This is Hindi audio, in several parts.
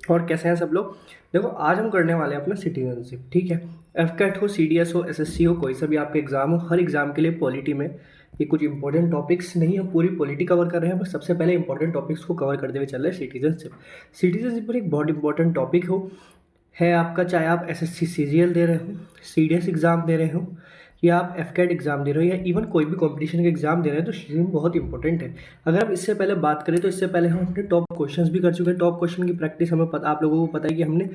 और कैसे हैं सब लोग। देखो आज हम करने वाले हैं अपना सिटीजनशिप, ठीक है। एफकेट हो, सीडीएस हो, एसएससी हो, कोई सा भी आपका एग्जाम हो, हर एग्जाम के लिए पॉलिटी में ये कुछ इंपॉर्टेंट टॉपिक्स नहीं, हम पूरी पॉलिटी कवर कर रहे हैं, बस सबसे पहले इंपॉर्टेंट टॉपिक्स को कवर करते हुए चल रहे हैं। सिटीजनशिप, सिटीजनशिप पर एक बहुत इंपॉर्टेंट टॉपिक हो है आपका, चाहे आप एसएससी सीजीएल दे रहे हो, सीडीएस एग्ज़ाम दे रहे हो, या आप एफकेट एग्ज़ाम दे रहे हो, या इवन कोई भी कंपटीशन का एग्ज़ाम दे रहे हैं, तो सीजन बहुत इंपॉर्टेंट है। अगर हम इससे पहले बात करें तो इससे पहले हम अपने टॉप क्वेश्चंस भी कर चुके हैं। टॉप क्वेश्चन की प्रैक्टिस हमें पता, आप लोगों को पता है कि हमने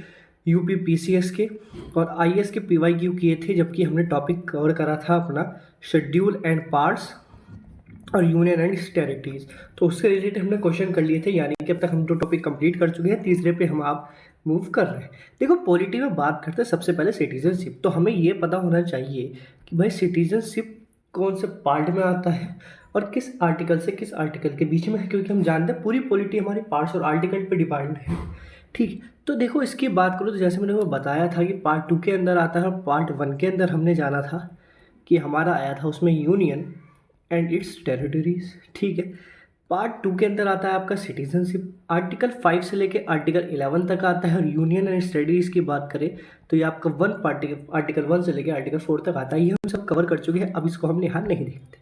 यूपी पीसीएस के और आईएएस के पीवाईक्यू किए थे, जबकि हमने टॉपिक कवर करा था अपना शेड्यूल एंड पार्ट्स और यूनियन एंड टेरिटरीज। तो उससे रिलेटेड हमने क्वेश्चन कर लिए थे, यानी कि अब तक हम 2 टॉपिक कंप्लीट कर चुके हैं, तीसरे पे हम आप मूव कर रहे हैं। देखो पॉलिटी में बात करते हैं सबसे पहले सिटीजनशिप, तो हमें ये पता होना चाहिए कि भाई सिटीजनशिप कौन से पार्ट में आता है और किस आर्टिकल से किस आर्टिकल के बीच में है, क्योंकि हम जानते हैं पूरी पॉलिटी हमारी पार्ट्स और आर्टिकल पे डिपेंड है, ठीक। तो देखो इसकी बात करो तो जैसे मैंने वो बताया था कि पार्ट 2 के अंदर आता है और पार्ट 1 के अंदर हमने जाना था कि हमारा आया था उसमें यूनियन एंड इट्स टेरिटरीज, ठीक है। पार्ट 2 के अंदर आता है आपका सिटीजनशिप, आर्टिकल 5 से लेके आर्टिकल 11 तक आता है, और यूनियन एंड स्टडीज की बात करें तो ये आपका आर्टिकल 1 से लेके आर्टिकल 4 तक आता है। ये हम सब कवर कर चुके हैं, अब इसको हम यहाँ नहीं देखते।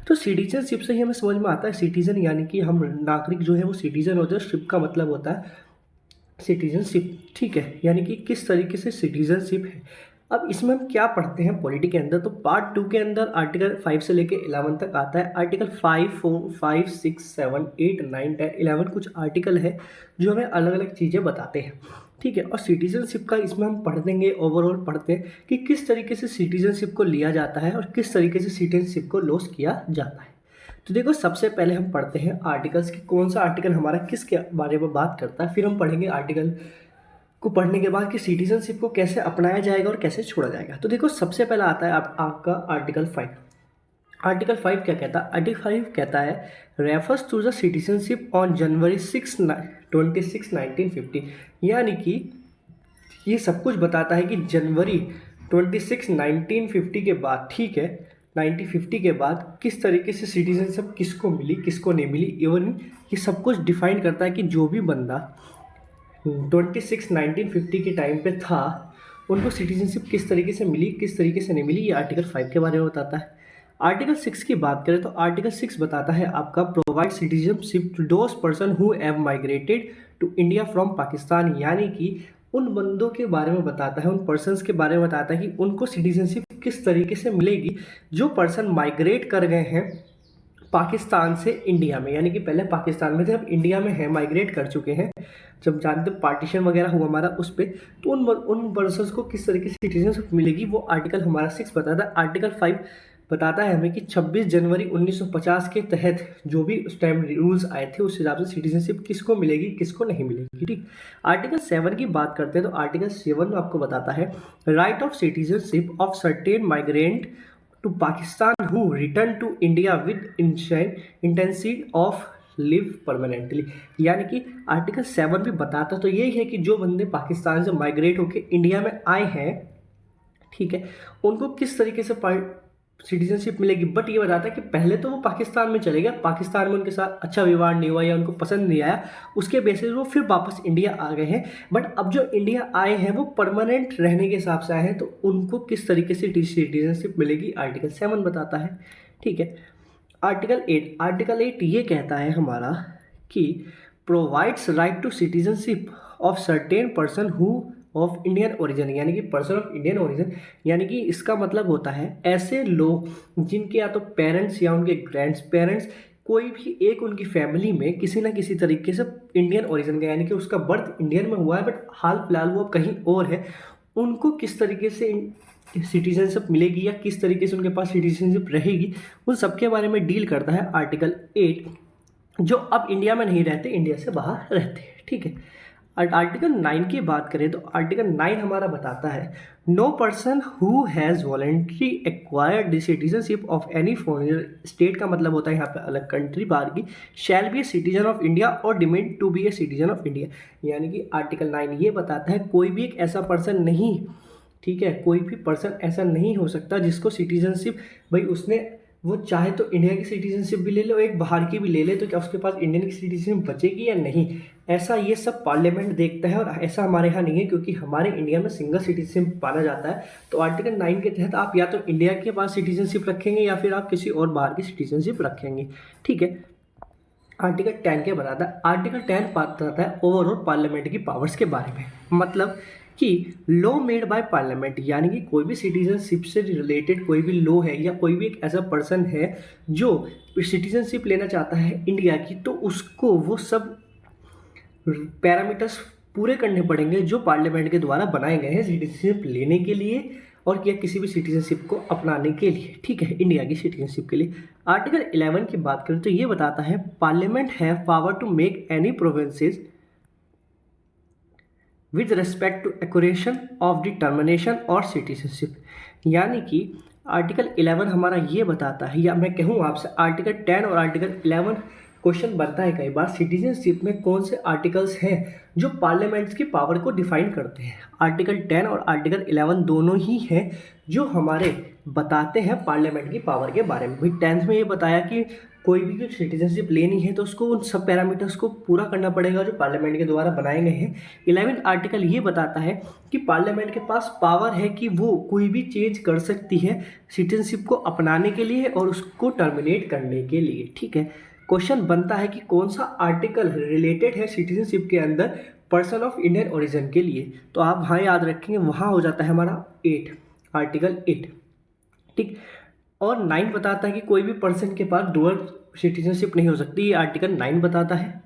तो सिटीजनशिप से ही हमें समझ में आता है, सिटीजन यानी कि हम नागरिक जो है वो सिटीजन होते हैं, शिप का मतलब होता है सिटीजनशिप, ठीक है, यानी कि किस तरीके से सिटीजनशिप है। अब इसमें हम क्या पढ़ते हैं पॉलिटी के अंदर, तो पार्ट 2 के अंदर आर्टिकल 5 से लेके 11 तक आता है। आर्टिकल 5, 4, 5, 6, 7, 8, 9, 10, 11 कुछ आर्टिकल है जो हमें अलग अलग चीज़ें बताते हैं, ठीक है। और सिटीजनशिप का इसमें हम पढ़ देंगे, ओवरऑल पढ़ते हैं कि किस तरीके से सिटीजनशिप को लिया जाता है और किस तरीके से सिटीजनशिप को लॉस किया जाता है। तो देखो सबसे पहले हम पढ़ते हैं आर्टिकल्स की, कौन सा आर्टिकल हमारा किसके बारे में बात करता है, फिर हम पढ़ेंगे आर्टिकल को पढ़ने के बाद कि सिटीजनशिप को कैसे अपनाया जाएगा और कैसे छोड़ा जाएगा। तो देखो सबसे पहला आता है आपका आर्टिकल 5। आर्टिकल 5 क्या कहता है? आर्टिकल 5 कहता है refers to the citizenship on January 26, 1950, यानी कि ये सब कुछ बताता है कि जनवरी 26, 1950 के बाद, ठीक है, 1950 के बाद किस तरीके से सिटीजनशिप किसको मिली किसको नहीं मिली, इवन ये सब कुछ डिफाइन करता है कि जो भी बंदा 26, 1950 के टाइम पे था उनको सिटीजनशिप किस तरीके से मिली किस तरीके से नहीं मिली, ये आर्टिकल 5 के बारे में बताता है। आर्टिकल 6 की बात करें तो आर्टिकल 6 बताता है आपका provide citizenship to those person who have migrated to India from Pakistan, यानी कि उन बंदों के बारे में बताता है, उन पर्सनस के बारे में बताता है कि उनको सिटीजनशिप किस तरीके से मिलेगी जो पर्सन माइग्रेट कर गए हैं पाकिस्तान से इंडिया में, यानी कि पहले पाकिस्तान में थे अब इंडिया में है, माइग्रेट कर चुके हैं। जब जानते पार्टीशन वगैरह हुआ हमारा उस पर, तो उन पर्सनस को किस तरीके से सिटीजनशिप मिलेगी वो आर्टिकल हमारा 6 बताता है। आर्टिकल 5 बताता है हमें कि 26 जनवरी 1950 के तहत जो भी उस टाइम रूल्स आए थे उस हिसाब से सिटीजनशिप किसको मिलेगी किसको नहीं मिलेगी, ठीक। आर्टिकल 7 की बात करते हैं तो आर्टिकल 7 आपको बताता है right of citizenship of certain migrant to Pakistan who return to India with intensity of live permanently, यानी कि आर्टिकल 7 भी बताता तो यही है कि जो बंदे पाकिस्तान से माइग्रेट होकर इंडिया में आए हैं, ठीक है, उनको किस तरीके से सिटीजनशिप मिलेगी। बट ये बताता है कि पहले तो वो पाकिस्तान में चले गए, पाकिस्तान में उनके साथ अच्छा व्यवहार नहीं हुआ या उनको पसंद नहीं आया, उसके बेसिस वो फिर वापस इंडिया आ गए हैं। बट अब जो इंडिया आए हैं वो परमानेंट रहने के हिसाब से आए हैं, तो उनको किस तरीके से सिटीजनशिप मिलेगी आर्टिकल 7 बताता है, ठीक है। आर्टिकल 8 ये कहता है हमारा कि provides right to citizenship of certain person who of Indian origin, यानी कि पर्सन ऑफ इंडियन ओरिजिन, यानी कि इसका मतलब होता है ऐसे लोग जिनके या तो पेरेंट्स या उनके ग्रैंड्स पेरेंट्स कोई भी एक उनकी फैमिली में किसी ना किसी तरीके से इंडियन ओरिजिन का, यानी कि उसका बर्थ इंडियन में हुआ है बट हाल फिलहाल वो कहीं और है, उनको किस तरीके से सिटीजनशिप मिलेगी या किस तरीके से उनके पास सिटीजनशिप रहेगी, उन सब के बारे में डील करता है आर्टिकल 8, जो अब इंडिया में नहीं रहते, इंडिया से बाहर रहते हैं, ठीक है। आर्टिकल 9 की बात करें तो आर्टिकल 9 हमारा बताता है no person who has voluntary acquired the citizenship of any foreigner state, का मतलब होता है यहाँ पे अलग कंट्री बाहर की, shall be a citizen of India और deemed to be a citizen of India, यानी कि आर्टिकल 9 ये बताता है कोई भी एक ऐसा पर्सन नहीं, ठीक है, कोई भी पर्सन ऐसा नहीं हो सकता जिसको सिटीजनशिप भाई उसने वो चाहे तो इंडिया की सिटीजनशिप भी ले ले और एक बाहर की भी ले ले, तो क्या उसके पास इंडियन की सिटीजनशिप बचेगी या नहीं, ऐसा ये सब पार्लियामेंट देखता है। और ऐसा हमारे यहाँ नहीं है, क्योंकि हमारे इंडिया में सिंगल सिटीजनशिप माना जाता है। तो आर्टिकल 9 के तहत आप या तो इंडिया के पास सिटीजनशिप रखेंगे या फिर आप किसी और बाहर की सिटीजनशिप रखेंगे, ठीक है। आर्टिकल 10 क्या बताता है? आर्टिकल 10 बात करता है ओवरऑल पार्लियामेंट की पावर्स के बारे में। मतलब कि लॉ मेड बाय पार्लियामेंट, यानी कि कोई भी सिटीजनशिप से रिलेटेड कोई भी लॉ है या कोई भी एक ऐसा पर्सन है जो सिटीजनशिप लेना चाहता है इंडिया की, तो उसको वो सब पैरामीटर्स पूरे करने पड़ेंगे जो पार्लियामेंट के द्वारा बनाए गए हैं सिटीजनशिप लेने के लिए और या किसी भी सिटीजनशिप को अपनाने के लिए, ठीक है, इंडिया की सिटीजनशिप के लिए। आर्टिकल 11 की बात करें तो ये बताता है parliament have power to make any provinces with respect to acquisition of the termination और सिटीजनशिप। यानी कि आर्टिकल 11 हमारा ये बताता है, या मैं कहूँ आपसे आर्टिकल 10 और आर्टिकल 11 क्वेश्चन बनता है कई बार, सिटीजनशिप में कौन से आर्टिकल्स हैं जो पार्लियामेंट्स की पावर को डिफाइन करते हैं। आर्टिकल 10 और आर्टिकल 11 दोनों ही हैं जो हमारे बताते हैं पार्लियामेंट की पावर के बारे में। भाई 10th में ये बताया कि कोई भी सिटीजनशिप लेनी है तो उसको उन सब पैरामीटर्स को पूरा करना पड़ेगा जो पार्लियामेंट के द्वारा बनाए गए हैं। 11 आर्टिकल ये बताता है कि पार्लियामेंट के पास पावर है कि वो कोई भी चेंज कर सकती है सिटीजनशिप को अपनाने के लिए और उसको टर्मिनेट करने के लिए, ठीक है। क्वेश्चन बनता है कि कौन सा आर्टिकल रिलेटेड है सिटीजनशिप के अंदर पर्सन ऑफ इंडियन ओरिजिन के लिए, तो आप वहाँ याद रखेंगे, वहाँ हो जाता है हमारा 8, आर्टिकल 8, ठीक। और 9 बताता है कि कोई भी पर्सन के पास डुअल सिटीजनशिप नहीं हो सकती, ये आर्टिकल 9 बताता है,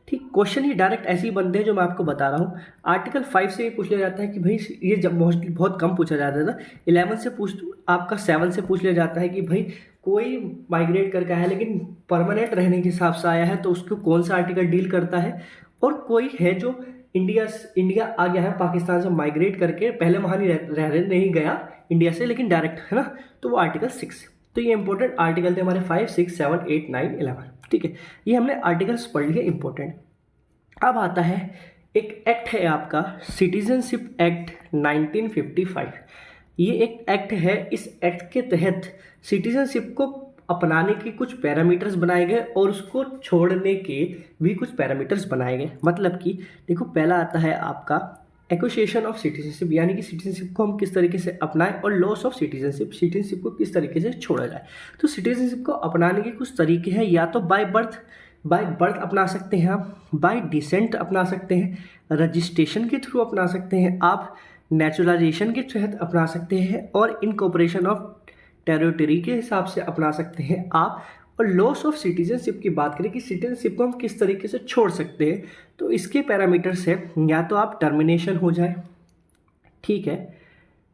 ठीक। क्वेश्चन ही डायरेक्ट ऐसे ही बनते हैं जो मैं आपको बता रहा हूँ। आर्टिकल 5 से ये पूछ लिया जाता है कि भाई ये जब मोस्टली बहुत कम पूछा जाता था, 11 से पूछ, आपका 7 से पूछ लिया जाता है कि भाई कोई माइग्रेट करके आया लेकिन परमानेंट रहने के हिसाब से आया है तो उसको कौन सा आर्टिकल डील करता है। और कोई है जो इंडिया आ गया है पाकिस्तान से माइग्रेट करके, पहले वहाँ नहीं गया इंडिया से लेकिन डायरेक्ट, है ना, तो वो आर्टिकल 6। तो ये इंपॉर्टेंट आर्टिकल थे हमारे 5, 6, 7, 8, 9, 11, ठीक है। ये हमने आर्टिकल्स पढ़ लिए इंपॉर्टेंट। अब आता है एक एक्ट है आपका सिटीजनशिप एक्ट 1955। ये एक एक्ट है, इस एक्ट के तहत सिटीजनशिप को अपनाने के कुछ पैरामीटर्स बनाए गए और उसको छोड़ने के भी कुछ पैरामीटर्स बनाए गए। मतलब कि देखो, पहला आता है आपका एक्विजिशन ऑफ सिटीजनशिप, यानी कि सिटीजनशिप को हम किस तरीके से अपनाएं, और लॉस ऑफ सिटीजनशिप को किस तरीके से छोड़ा जाए। तो सिटीजनशिप को अपनाने के कुछ तरीके हैं, या तो बाय बर्थ अपना सकते हैं आप, बाय डिसेंट अपना सकते हैं, रजिस्ट्रेशन के थ्रू अपना सकते हैं आप, नेचुरलाइजेशन के तहत अपना सकते हैं, और इनकॉर्पोरेशन ऑफ टेरिटरी के हिसाब से अपना सकते हैं आप। और लॉस ऑफ सिटीजनशिप की बात करें कि सिटीजनशिप को हम किस तरीके से छोड़ सकते हैं, तो इसके पैरामीटर्स है, या तो आप टर्मिनेशन हो जाए, ठीक है,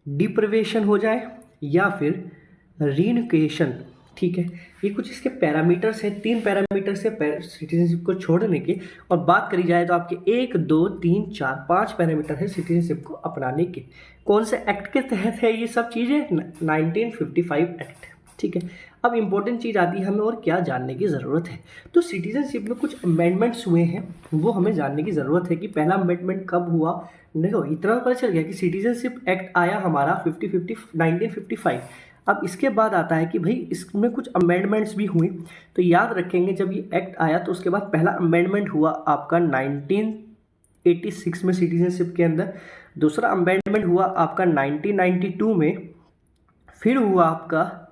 डिप्रिवेशन हो जाए, या फिर रीनोकेशन, ठीक है। ये कुछ इसके पैरामीटर्स हैं, 3 पैरामीटर्स है सिटीजनशिप को छोड़ने के। और बात करी जाए तो आपके 1, 2, 3, 4, 5 पैरामीटर है सिटीजनशिप को अपनाने के। कौन से एक्ट के तहत है ये सब चीज़ें? 1955 एक्ट, ठीक है। अब इंपॉर्टेंट चीज़ आती है, हमें और क्या जानने की ज़रूरत है। तो सिटीजनशिप में कुछ अमेंडमेंट्स हुए हैं, वो हमें जानने की ज़रूरत है कि पहला अमेंडमेंट कब हुआ। देखो, इतना पता चल गया कि सिटीजनशिप एक्ट आया हमारा 1955। अब इसके बाद आता है कि भाई इसमें कुछ अमेंडमेंट्स भी हुई। तो याद रखेंगे, जब ये एक्ट आया तो उसके बाद पहला अमेंडमेंट हुआ आपका 1986 में सिटीजनशिप के अंदर, दूसरा अमेंडमेंट हुआ आपका 1992 में, फिर हुआ आपका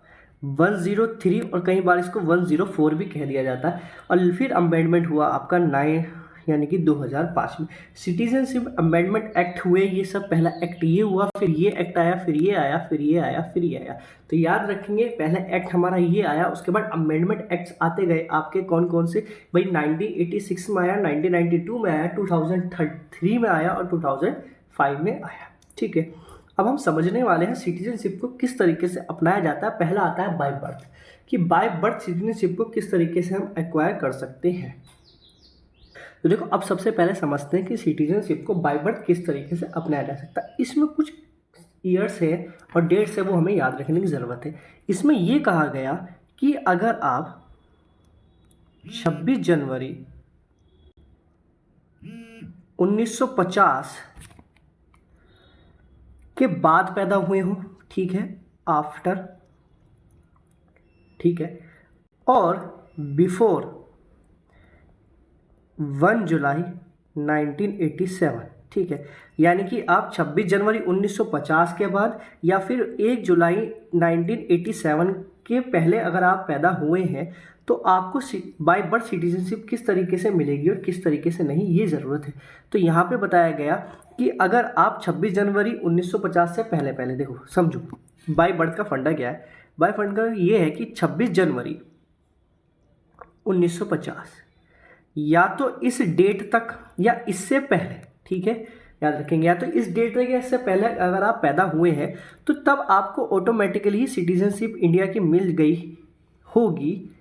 103, और कई बार इसको 104 भी कह दिया जाता है, और फिर अमेंडमेंट हुआ आपका 9 यानी कि 2005 में। सिटीजनशिप अमेंडमेंट एक्ट हुए, ये सब पहला एक्ट ये हुआ, फिर ये एक्ट आया, फिर ये आया, फिर ये आया, फिर ये आया। तो याद रखेंगे, पहला एक्ट हमारा ये आया, उसके बाद अमेंडमेंट एक्ट्स आते गए आपके कौन कौन से, भाई 1986 में आया, 1992 में आया, 2003 में आया, और 2005 में आया, ठीक है। अब हम समझने वाले हैं सिटीजनशिप को किस तरीके से अपनाया जाता है। पहला आता है बाय बर्थ, कि बाय बर्थ सिटीजनशिप को किस तरीके से हम एक्वायर कर सकते हैं। तो देखो, अब सबसे पहले समझते हैं कि सिटीजनशिप को बाय बर्थ किस तरीके से अपनाया जा सकता है। इसमें कुछ ईयर्स है और डेट्स है, वो हमें याद रखने की ज़रूरत है। इसमें ये कहा गया कि अगर आप 26 जनवरी 1950 के बाद पैदा हुए हो, ठीक है, आफ्टर, ठीक है, और बिफोर 1 जुलाई 1987, ठीक है, यानी कि आप 26 जनवरी 1950 के बाद या फिर 1 जुलाई 1987 के पहले अगर आप पैदा हुए हैं तो आपको बाय बर्थ सिटीजनशिप किस तरीके से मिलेगी और किस तरीके से नहीं, ये ज़रूरत है। तो यहाँ पे बताया गया कि अगर आप 26 जनवरी 1950 से पहले पहले, देखो समझो बाय बर्थ का फंडा क्या है। बाय फंडा ये है कि 26 जनवरी 1950 या तो इस डेट तक या इससे पहले, ठीक है, याद रखेंगे, या तो इस डेट तक या इससे पहले अगर आप पैदा हुए हैं तो तब आपको ऑटोमेटिकली सिटीजनशिप इंडिया की मिल गई होगी,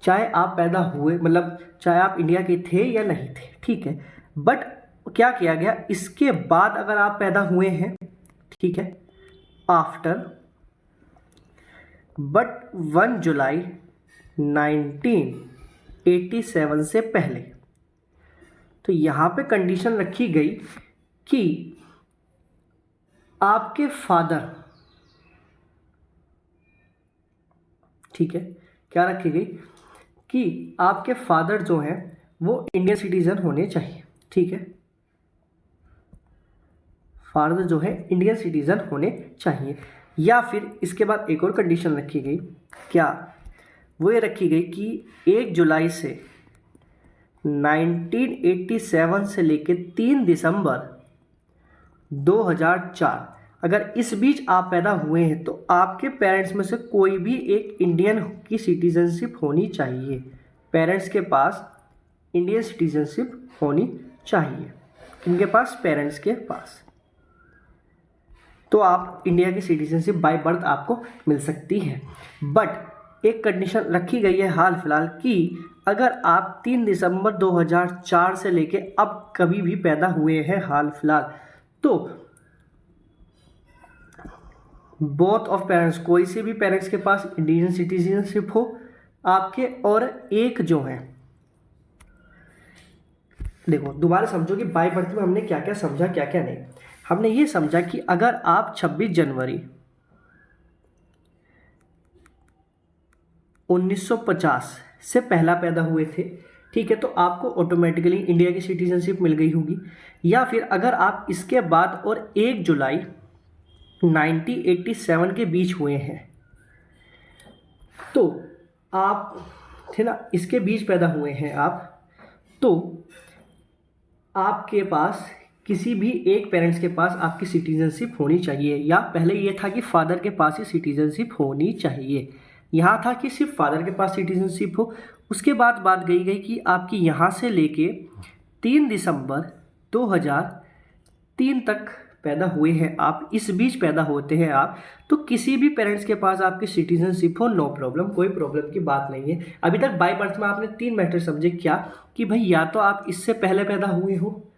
चाहे आप पैदा हुए, मतलब चाहे आप इंडिया के थे या नहीं थे, ठीक है। बट क्या किया गया, इसके बाद अगर आप पैदा हुए हैं, ठीक है, आफ्टर बट 1 जुलाई 1987 से पहले, तो यहाँ पे कंडीशन रखी गई कि आपके फादर, ठीक है, क्या रखी गई कि आपके फादर जो हैं वो इंडियन सिटीजन होने चाहिए, ठीक है, फादर जो है इंडियन सिटीजन होने चाहिए। या फिर इसके बाद एक और कंडीशन रखी गई, क्या, वो ये रखी गई कि 1 जुलाई से 1987 से लेके 3 दिसंबर 2004, अगर इस बीच आप पैदा हुए हैं तो आपके पेरेंट्स में से कोई भी एक इंडियन की सिटीजनशिप होनी चाहिए। पेरेंट्स के पास इंडियन सिटीजनशिप होनी चाहिए, किनके पास, पेरेंट्स के पास, तो आप इंडिया की सिटीजनशिप बाय बर्थ आपको मिल सकती है। बट एक कंडीशन रखी गई है हाल फिलहाल कि अगर आप 3 दिसंबर 2004 से लेके अब कभी भी पैदा हुए हैं हाल फिलहाल, तो बोथ ऑफ पेरेंट्स, कोई से भी पेरेंट्स के पास इंडियन सिटीजनशिप हो आपके, और एक जो है, देखो दोबारा समझो कि बाय बर्थ में हमने क्या क्या समझा क्या क्या नहीं। हमने ये समझा कि अगर आप 26 जनवरी 1950 से पहला पैदा हुए थे, ठीक है, तो आपको ऑटोमेटिकली इंडिया की सिटीजनशिप मिल गई होगी। या फिर अगर आप इसके बाद और 1 जुलाई 1987 के बीच हुए हैं तो आप थे ना, इसके बीच पैदा हुए हैं आप, तो आपके पास किसी भी एक पेरेंट्स के पास आपकी सिटीजनशिप होनी चाहिए। या पहले ये था कि फादर के पास ही सिटीजनशिप होनी चाहिए, यहाँ था कि सिर्फ फादर के पास सिटीजनशिप हो। उसके बाद बात गई कि आपकी यहाँ से लेके 3 दिसंबर 2003 तक पैदा हुए हैं आप, इस बीच पैदा होते हैं आप, तो किसी भी पेरेंट्स के पास आपकी सिटीजनशिप हो, नो प्रॉब्लम, कोई प्रॉब्लम की बात नहीं है। अभी तक बाय बर्थ में आपने 3 मैटर समझे, क्या कि भाई या तो आप इससे पहले पैदा हुए हो,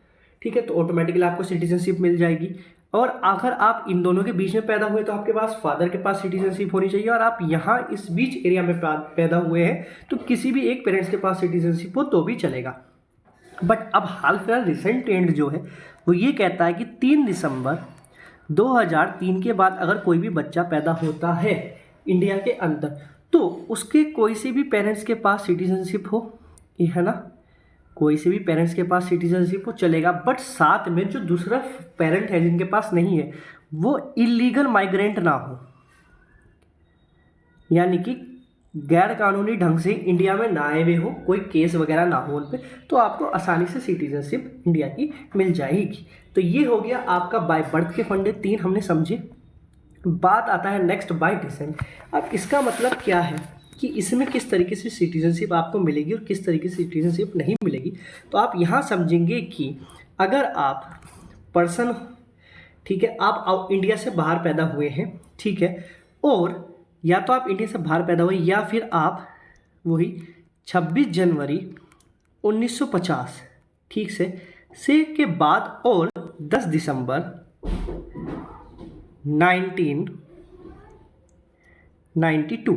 ठीक है, तो ऑटोमेटिकली आपको सिटीजनशिप मिल जाएगी, और अगर आप इन दोनों के बीच में पैदा हुए तो आपके पास फादर के पास सिटीजनशिप होनी चाहिए, और आप यहाँ इस बीच एरिया में पैदा हुए हैं तो किसी भी एक पेरेंट्स के पास सिटीजनशिप हो तो भी चलेगा। बट अब हाल फिलहाल रिसेंट ट्रेंड जो है वो ये कहता है कि 3 दिसंबर 2003 के बाद अगर कोई भी बच्चा पैदा होता है इंडिया के अंदर तो उसके कोई से भी पेरेंट्स के पास सिटीजनशिप हो, ये है ना, कोई से भी पेरेंट्स के पास सिटीजनशिप हो चलेगा, बट साथ में जो दूसरा पेरेंट है जिनके पास नहीं है वो इलीगल माइग्रेंट ना हो, यानी कि गैर कानूनी ढंग से इंडिया में ना आए हुए हो, कोई केस वगैरह ना हो उन पर, तो आपको आसानी से सिटीजनशिप इंडिया की मिल जाएगी। तो ये हो गया आपका बाय बर्थ के फंडे 3 हमने समझे। बात आता है नेक्स्ट बाय डिसेंट। अब इसका मतलब क्या है कि इसमें किस तरीके से सिटीजनशिप आपको मिलेगी और किस तरीके से सिटीजनशिप नहीं मिलेगी। तो आप यहाँ समझेंगे कि अगर आप पर्सन, ठीक है, आप इंडिया से बाहर पैदा हुए हैं, ठीक है, और या तो आप इंडिया से बाहर पैदा हुए या फिर आप वही 26 जनवरी 1950 ठीक से के बाद और 10 दिसंबर 1992,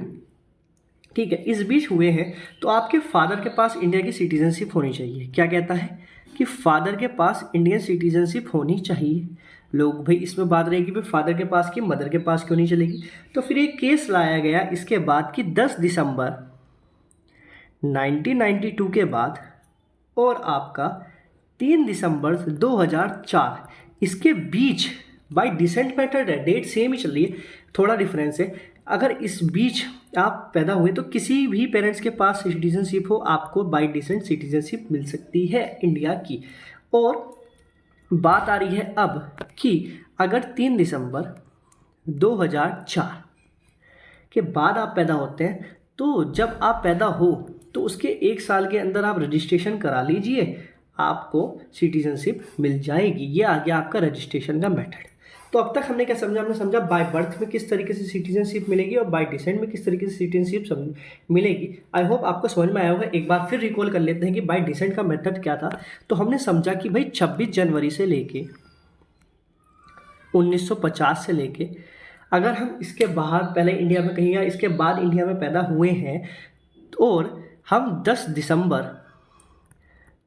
ठीक है, इस बीच हुए हैं तो आपके फादर के पास इंडिया की सिटीजनशिप होनी चाहिए। क्या कहता है कि फादर के पास इंडियन सिटीजनशिप होनी चाहिए। लोग भाई इसमें बात रहेगी भाई फादर के पास की मदर के पास क्यों नहीं चलेगी। तो फिर एक केस लाया गया इसके बाद कि 10 दिसंबर 1992 के बाद और आपका 3 दिसंबर 2004 इसके बीच बाय डिसेंट मेथड है, डेट सेम ही चल रही है, थोड़ा डिफरेंस है। अगर इस बीच आप पैदा हुए तो किसी भी पेरेंट्स के पास सिटीजनशिप हो आपको बाय डिसेंट सिटीजनशिप मिल सकती है इंडिया की। और बात आ रही है अब कि अगर 3 दिसंबर 2004 के बाद आप पैदा होते हैं तो जब आप पैदा हो तो उसके 1 साल के अंदर आप रजिस्ट्रेशन करा लीजिए, आपको सिटीजनशिप मिल जाएगी। ये आ गया आपका रजिस्ट्रेशन का मेथड। तो अब तक हमने क्या समझा, हमने समझा बाय बर्थ में किस तरीके से सिटीजनशिप मिलेगी और बाय डिसेंट में किस तरीके से सिटीजनशिप मिलेगी। आई होप आपको समझ में आया होगा। एक बार फिर रिकॉल कर लेते हैं कि बाय डिसेंट का मेथड क्या था। तो हमने समझा कि भाई 26 जनवरी से लेके 1950 से लेके अगर हम इसके बाहर पहले इंडिया में कहीं या इसके बाद इंडिया में पैदा हुए हैं और हम 10 दिसंबर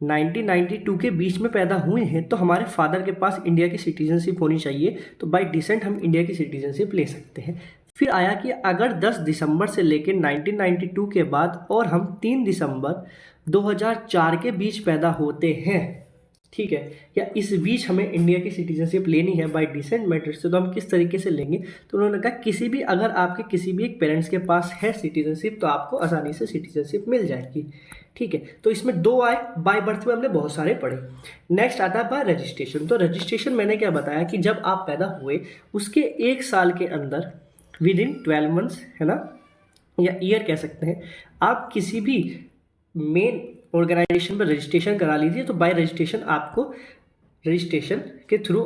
1992 के बीच में पैदा हुए हैं तो हमारे फादर के पास इंडिया की सिटीजनशिप होनी चाहिए। तो बाय डिसेंट हम इंडिया की सिटीजनशिप ले सकते हैं। फिर आया कि अगर 10 दिसंबर से लेकर 1992 के बाद और हम 3 दिसंबर 2004 के बीच पैदा होते हैं, ठीक है, या इस बीच हमें इंडिया की सिटीजनशिप लेनी है बाय डिसेंट मेथड से, तो हम किस तरीके से लेंगे। तो उन्होंने कहा किसी भी अगर आपके किसी भी एक पेरेंट्स के पास है सिटीजनशिप तो आपको आसानी से सिटीजनशिप मिल जाएगी, ठीक है। तो इसमें 2 आए, बाय बर्थ में हमने बहुत सारे पढ़े। नेक्स्ट आता है बाय रजिस्ट्रेशन। तो रजिस्ट्रेशन मैंने क्या बताया कि जब आप पैदा हुए उसके 1 साल के अंदर विद इन 12 मंथ्स, है ना, या ईयर कह सकते हैं, आप किसी भी मेन ऑर्गेनाइजेशन पर रजिस्ट्रेशन करा लीजिए। तो बाय रजिस्ट्रेशन आपको रजिस्ट्रेशन के थ्रू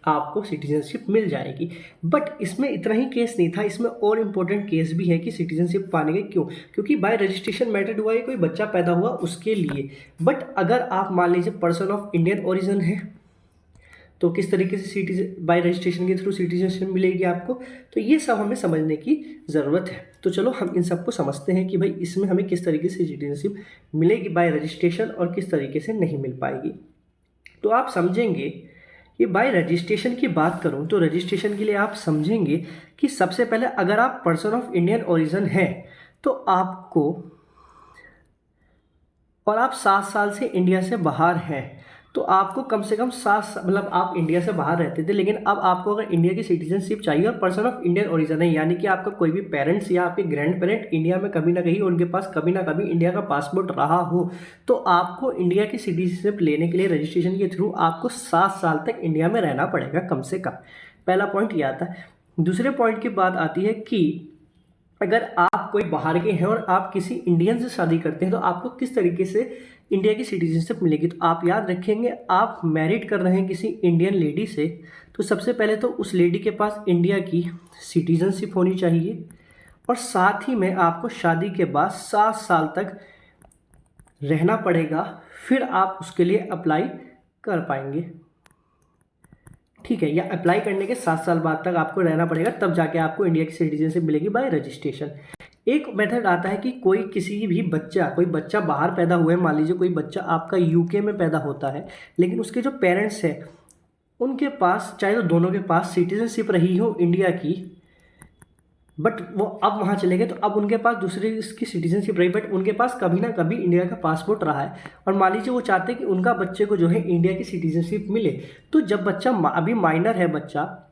आपको सिटीजनशिप मिल जाएगी। बट इसमें इतना ही केस नहीं था, इसमें और इम्पोर्टेंट केस भी है कि सिटीजनशिप पाने के क्यों, क्योंकि बाय रजिस्ट्रेशन मेथड हुआ है कोई बच्चा पैदा हुआ उसके लिए। बट अगर आप मान लीजिए पर्सन ऑफ इंडियन ओरिजिन है तो किस तरीके से सिटीजन बाय रजिस्ट्रेशन के थ्रू सिटीजनशिप मिलेगी आपको। तो ये सब हमें समझने की ज़रूरत है। तो चलो हम इन सबको समझते हैं कि भाई इसमें हमें किस तरीके से सिटीजनशिप मिलेगी बाय रजिस्ट्रेशन और किस तरीके से नहीं मिल पाएगी। तो आप समझेंगे कि बाय रजिस्ट्रेशन की बात करूं तो रजिस्ट्रेशन के लिए आप समझेंगे कि सबसे पहले अगर आप पर्सन ऑफ इंडियन ओरिजिन हैं तो आपको, और आप 7 साल से इंडिया से बाहर हैं तो आपको कम से कम 7, मतलब आप इंडिया से बाहर रहते थे लेकिन अब आपको अगर इंडिया की सिटीजनशिप चाहिए और पर्सन ऑफ इंडियन ओरिजिन है, यानी कि आपका कोई भी पेरेंट्स या आपके ग्रैंड पेरेंट इंडिया में कभी ना कहीं उनके पास कभी ना कभी इंडिया का पासपोर्ट रहा हो, तो आपको इंडिया की सिटीजनशिप लेने के लिए रजिस्ट्रेशन के थ्रू आपको 7 साल तक इंडिया में रहना पड़ेगा कम से कम। पहला पॉइंट ये आता है। दूसरे पॉइंट की बात आती है कि अगर आप कोई बाहर के हैं और आप किसी इंडियन से शादी करते हैं तो आपको किस तरीके से इंडिया की सिटीजनशिप मिलेगी। तो आप याद रखेंगे, आप मैरिड कर रहे हैं किसी इंडियन लेडी से तो सबसे पहले तो उस लेडी के पास इंडिया की सिटीजनशिप होनी चाहिए और साथ ही में आपको शादी के बाद 7 साल तक रहना पड़ेगा, फिर आप उसके लिए अप्लाई कर पाएंगे, ठीक है। या अप्लाई करने के 7 साल बाद तक आपको रहना पड़ेगा, तब जाके आपको इंडिया की सिटीजनशिप मिलेगी बाय रजिस्ट्रेशन। एक मेथड आता है कि कोई बच्चा बाहर पैदा हुआ है, मान लीजिए कोई बच्चा आपका यूके में पैदा होता है लेकिन उसके जो पेरेंट्स हैं उनके पास चाहे तो दोनों के पास सिटीजनशिप रही हो इंडिया की, बट वो अब वहाँ चले गए तो अब उनके पास दूसरी इसकी सिटीजनशिप रही, बट उनके पास कभी ना कभी इंडिया का पासपोर्ट रहा है और मान लीजिए वो चाहते हैं कि उनका बच्चे को जो है इंडिया की सिटीजनशिप मिले। तो जब बच्चा अभी माइनर है बच्चा,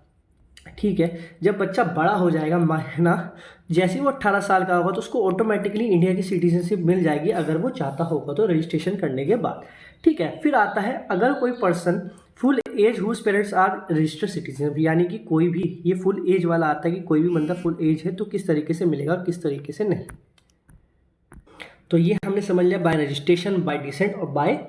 ठीक है, जब बच्चा बड़ा हो जाएगा ना, जैसे ही वो 18 साल का होगा तो उसको ऑटोमेटिकली इंडिया की सिटीजनशिप मिल जाएगी अगर वो चाहता होगा तो रजिस्ट्रेशन करने के बाद, ठीक है। फिर आता है अगर कोई person full age whose parents are registered citizen, यानी कि कोई भी, ये फुल एज वाला आता है कि कोई भी बंदा फुल एज है तो किस तरीके से मिलेगा और किस तरीके से नहीं। तो ये हमने समझ लिया बाय रजिस्ट्रेशन, बाय डिसेंट और बाय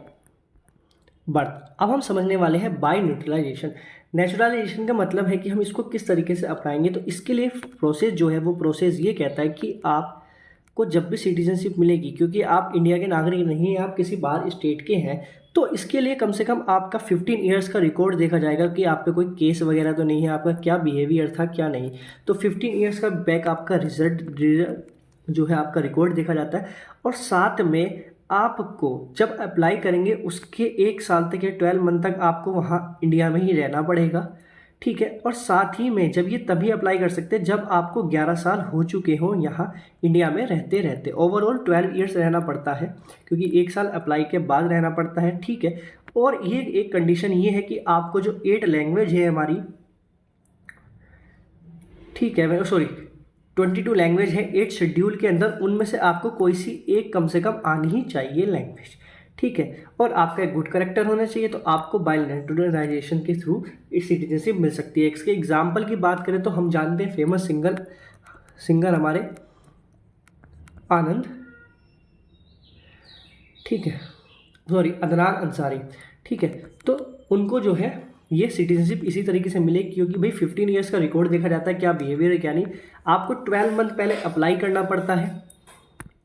बर्थ। अब हम समझने वाले हैं बाय न्यूट्रलाइजेशन। नेचुरलाइजेशन का मतलब है कि हम इसको किस तरीके से अपनाएंगे। तो इसके लिए प्रोसेस जो है वो प्रोसेस ये कहता है कि आपको जब भी सिटीजनशिप मिलेगी, क्योंकि आप इंडिया के नागरिक नहीं हैं, आप किसी बाहर स्टेट के हैं, तो इसके लिए कम से कम आपका 15 ईयर्स का रिकॉर्ड देखा जाएगा कि आप पे कोई केस वगैरह तो नहीं है, आपका क्या बिहेवियर था क्या नहीं। तो 15 ईयर्स का बैक आपका रिजल्ट जो है आपका रिकॉर्ड देखा जाता है और साथ में आपको जब अप्लाई करेंगे उसके 1 साल तक या 12 मंथ तक आपको वहाँ इंडिया में ही रहना पड़ेगा, ठीक है। और साथ ही में जब ये तभी अप्लाई कर सकते हैं जब आपको 11 साल हो चुके हों यहाँ इंडिया में रहते रहते। ओवरऑल 12 ईयर्स रहना पड़ता है, क्योंकि 1 साल अप्लाई के बाद रहना पड़ता है, ठीक है। और ये एक कंडीशन ये है कि आपको जो 8 लैंग्वेज है हमारी, ठीक है, सॉरी 22 लैंग्वेज है 8 शेड्यूल के अंदर, उनमें से आपको कोई सी एक कम से कम आनी ही चाहिए लैंग्वेज, ठीक है। और आपका एक गुड करेक्टर होना चाहिए, तो आपको बाय नेचुरलाइजेशन के थ्रू सिटीजनशिप मिल सकती है। इसके एग्जाम्पल की बात करें तो हम जानते हैं फेमस सिंगर हमारे आनंद, ठीक है, सॉरी अदनान अंसारी, ठीक है। तो उनको जो है ये सिटीजनशिप इसी तरीके से मिले, क्योंकि भाई 15 ईयर्स का रिकॉर्ड देखा जाता है क्या बिहेवियर है क्या नहीं। आपको 12 मंथ पहले अप्लाई करना पड़ता है,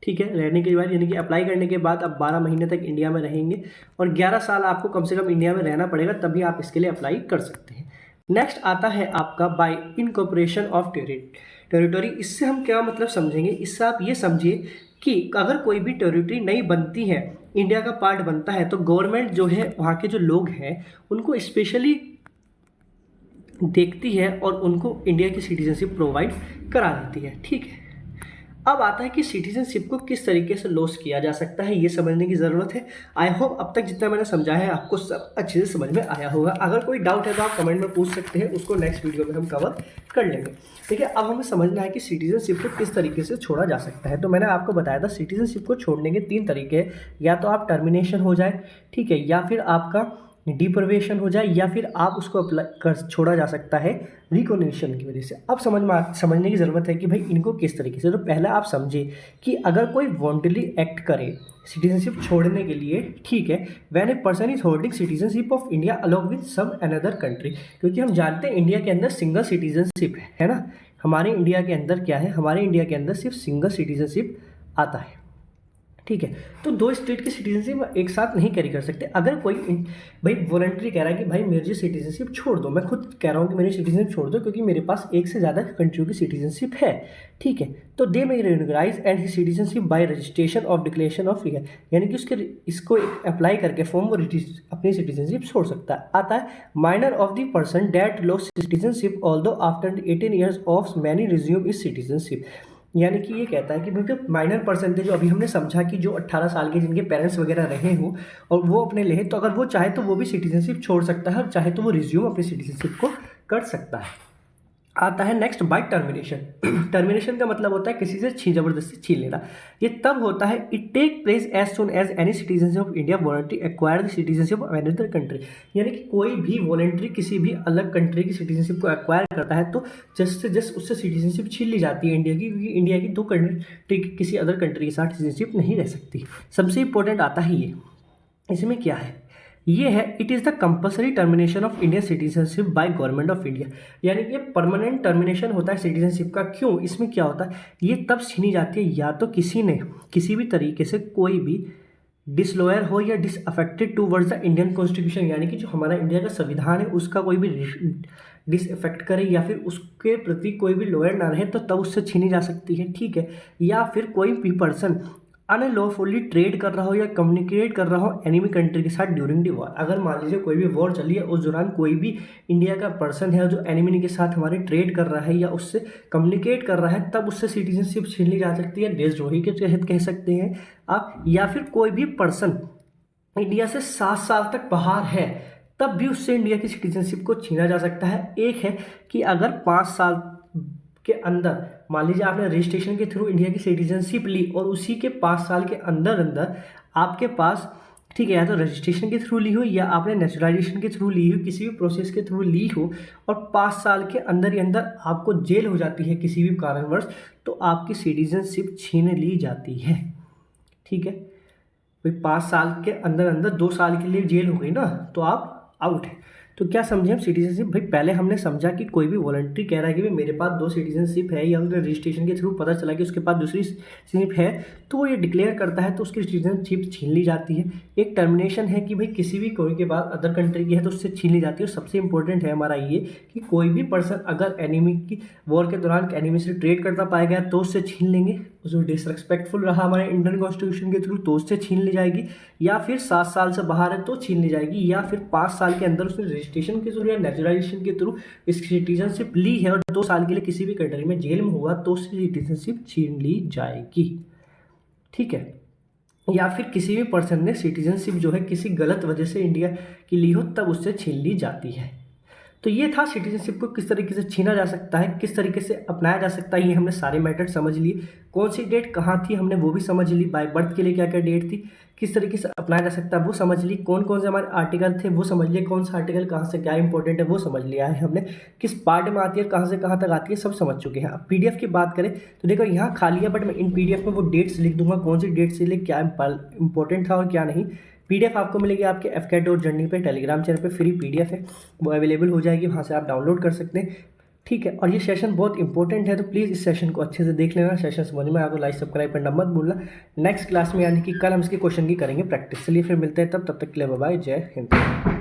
ठीक है, रहने के बाद, यानी कि अप्लाई करने के बाद आप 12 महीने तक इंडिया में रहेंगे और 11 साल आपको कम से कम इंडिया में रहना पड़ेगा, तभी आप इसके लिए अप्लाई कर सकते हैं। नेक्स्ट आता है आपका बाय इनकॉर्पोरेशन ऑफ टेरिटरी। इससे हम क्या मतलब समझेंगे, इससे आप ये समझिए कि अगर कोई भी टेरिटरी नई बनती है, इंडिया का पार्ट बनता है, तो गवर्नमेंट जो है वहाँ के जो लोग हैं उनको स्पेशली देखती है और उनको इंडिया की सिटीजनशिप प्रोवाइड करा देती है, ठीक है। अब आता है कि सिटीजनशिप को किस तरीके से लॉस किया जा सकता है, ये समझने की ज़रूरत है। आई होप अब तक जितना मैंने समझा है आपको सब अच्छे से समझ में आया होगा। अगर कोई डाउट है तो आप कमेंट में पूछ सकते हैं, उसको नेक्स्ट वीडियो में हम कवर कर लेंगे, ठीक है। अब हमें समझना है कि सिटीजनशिप को किस तरीके से छोड़ा जा सकता है। तो मैंने आपको बताया था सिटीजनशिप को छोड़ने के 3 तरीके हैं, या तो आप टर्मिनेशन हो जाए, ठीक है, या फिर आपका डिप्रोवेशन हो जाए, या फिर आप उसको अप्लाई कर छोड़ा जा सकता है रिकॉग्निशन की वजह से। अब समझने की ज़रूरत है कि भाई इनको किस तरीके से। तो पहले आप समझिए कि अगर कोई वॉन्टली एक्ट करे सिटीजनशिप छोड़ने के लिए, ठीक है, when a person is holding citizenship of India along with some another country, क्योंकि हम जानते हैं इंडिया के अंदर सिंगल सिटीजनशिप है ना। हमारे इंडिया के अंदर क्या है, हमारे इंडिया के अंदर सिर्फ सिंगल सिटीजनशिप आता है, ठीक है। तो 2 स्टेट की सिटीजनशिप एक साथ नहीं कैरी कर सकते। अगर कोई भाई वॉलंटरी कह रहा है कि भाई मेरी सिटीजनशिप छोड़ दो, मैं खुद कह रहा हूँ कि मेरी सिटीजनशिप छोड़ दो क्योंकि मेरे पास एक से ज़्यादा कंट्रियों की सिटीजनशिप है, ठीक है, तो they may regularise and he citizenship by registration of declaration of year, यानी कि इसको अप्लाई करके फॉर्म वो अपनी सिटीजनशिप छोड़ सकता है। आता है minor of the person that lost citizenship although after 18 years of many resume is citizenship, यानी कि ये कहता है कि मतलब माइनर परसेंटेज, जो अभी हमने समझा कि जो 18 साल के जिनके पेरेंट्स वगैरह रहे हों और वो अपने ले, तो अगर वो चाहे तो वो भी सिटीजनशिप छोड़ सकता है, और चाहे तो वो रिज्यूम अपनी सिटीजनशिप को कर सकता है। आता है नेक्स्ट बाय टर्मिनेशन। टर्मिनेशन का मतलब होता है किसी से जबरदस्ती छीन लेना। ये तब होता है it take place as soon as any citizenship of India voluntary acquire the citizenship of another country, यानी कि कोई भी वॉलंटरी किसी भी अलग कंट्री की सिटीजनशिप को एक्वायर करता है तो जस्ट से जस्ट उससे सिटीजनशिप छीन ली जाती है इंडिया की, क्योंकि इंडिया की 2 कंट्री किसी अदर कंट्री के साथ सिटीजनशिप नहीं रह सकती। सबसे इंपॉर्टेंट आता है ये, इसमें क्या है, ये है it is the compulsory termination of Indian citizenship by government of India, यानी कि परमानेंट टर्मिनेशन होता है सिटीजनशिप का। क्यों, इसमें क्या होता है, ये तब छीनी जाती है या तो किसी ने किसी भी तरीके से कोई भी डिसलॉयल हो या डिसअफेक्टेड टूवर्ड्स द इंडियन कॉन्स्टिट्यूशन, यानी कि जो हमारा इंडिया का संविधान है उसका कोई भी डिसअफेक्ट करे या फिर उसके प्रति कोई भी लॉयल ना रहे, तो तब उससे छीनी जा सकती है, ठीक है। या फिर कोई भी पर्सन अनलॉफुली ट्रेड कर रहा हो या कम्युनिकेट कर रहा हो एनिमी कंट्री के साथ ड्यूरिंग दी वॉर, अगर मान लीजिए कोई भी वॉर चली है उस दौरान कोई भी इंडिया का पर्सन है जो एनिमी के साथ हमारे ट्रेड कर रहा है या उससे कम्युनिकेट कर रहा है, तब उससे सिटीजनशिप छीन ली जा सकती है, देशद्रोही के तहत कह सकते हैं आप। या फिर कोई भी पर्सन इंडिया से 7 साल तक बाहर है, तब भी उससे इंडिया की सिटीजनशिप को छीना जा सकता है। एक है कि अगर 5 साल के अंदर मान लीजिए आपने रजिस्ट्रेशन के थ्रू इंडिया की सिटीजनशिप ली और उसी के 5 साल के अंदर अंदर आपके पास, ठीक है, या तो रजिस्ट्रेशन के थ्रू ली हो या आपने नेचुरलाइजेशन के थ्रू ली हो, किसी भी प्रोसेस के थ्रू ली हो, और 5 साल के अंदर ही अंदर आपको जेल हो जाती है किसी भी कारणवश, तो आपकी सिटीजनशिप छीन ली जाती है, ठीक है। भाई 5 साल के अंदर अंदर 2 साल के लिए जेल हो गई ना, तो आप आउट है। तो क्या समझे हम सिटीजनशिप, भाई पहले हमने समझा कि कोई भी वॉलंटरी कह रहा है कि भाई मेरे पास 2 सिटीजनशिप है, या उन्हें रजिस्ट्रेशन के थ्रू पता चला कि उसके पास दूसरी सिटीजनशिप है, तो वो ये डिक्लेयर करता है तो उसकी सिटीजनशिप छीन ली जाती है। एक टर्मिनेशन है कि भाई किसी भी कोई के बाद अदर कंट्री की है तो उससे छीन ली जाती है। और सबसे इंपॉर्टेंट है हमारा ये कि कोई भी पर्सन अगर एनिमी की वॉर के दौरान एनिमी से ट्रेड करता पाया गया तो उससे छीन लेंगे, जो डिसरेस्पेक्टफुल रहा हमारे इंडियन कॉन्स्टिट्यूशन के थ्रू तो उससे छीन ली जाएगी, या फिर 7 साल से बाहर है तो छीन ली जाएगी, या फिर 5 साल के अंदर उसने रजिस्ट्रेशन के थ्रू या नेचुरलाइजेशन के थ्रू इसकी सिटीजनशिप ली है और 2 साल के लिए किसी भी कंट्री में जेल में हुआ तो उसकी सिटीजनशिप छीन ली जाएगी। ठीक है, या फिर किसी भी पर्सन ने सिटीजनशिप जो है किसी गलत वजह से इंडिया की ली हो तब उससे छीन ली जाती है। तो ये था सिटीजनशिप को किस तरीके से छीना जा सकता है, किस तरीके से अपनाया जा सकता है, ये हमने सारे मैटर समझ लिए। कौन सी डेट कहाँ थी हमने वो भी समझ ली, बाय बर्थ के लिए क्या क्या डेट थी, किस तरीके से अपनाया जा सकता है वो समझ ली, कौन कौन से हमारे आर्टिकल थे वो समझ लिए, कौन सा आर्टिकल कहाँ से क्या इंपॉर्टेंट है वो समझ लिया है हमने, किस पार्ट में आती है कहाँ से कहाँ तक आती है सब समझ चुके हैं। अब पीडीएफ की बात करें तो देखो यहाँ खाली है, बट मैं इन पीडीएफ में वो डेट्स लिख दूंगा, कौन सी डेट से लिए क्या इंपॉर्टेंट था और क्या नहीं। पीडीएफ आपको मिलेगी आपके fcat.journey पे, टेलीग्राम चैनल पे फ्री पीडीएफ है, वो अवेलेबल हो जाएगी, वहाँ से आप डाउनलोड कर सकते हैं। ठीक है, और ये सेशन बहुत इंपॉर्टेंट है तो प्लीज़ इस सेशन को अच्छे से देख लेना, सेशन समझ में आया तो लाइक सब्सक्राइब करना मत भूलना। नेक्स्ट क्लास में यानी कि कल हम इसके क्वेश्चन की करेंगे प्रैक्टिस। चलिए फिर मिलते हैं तब तक के लिए बाय बाय, जय हिंद।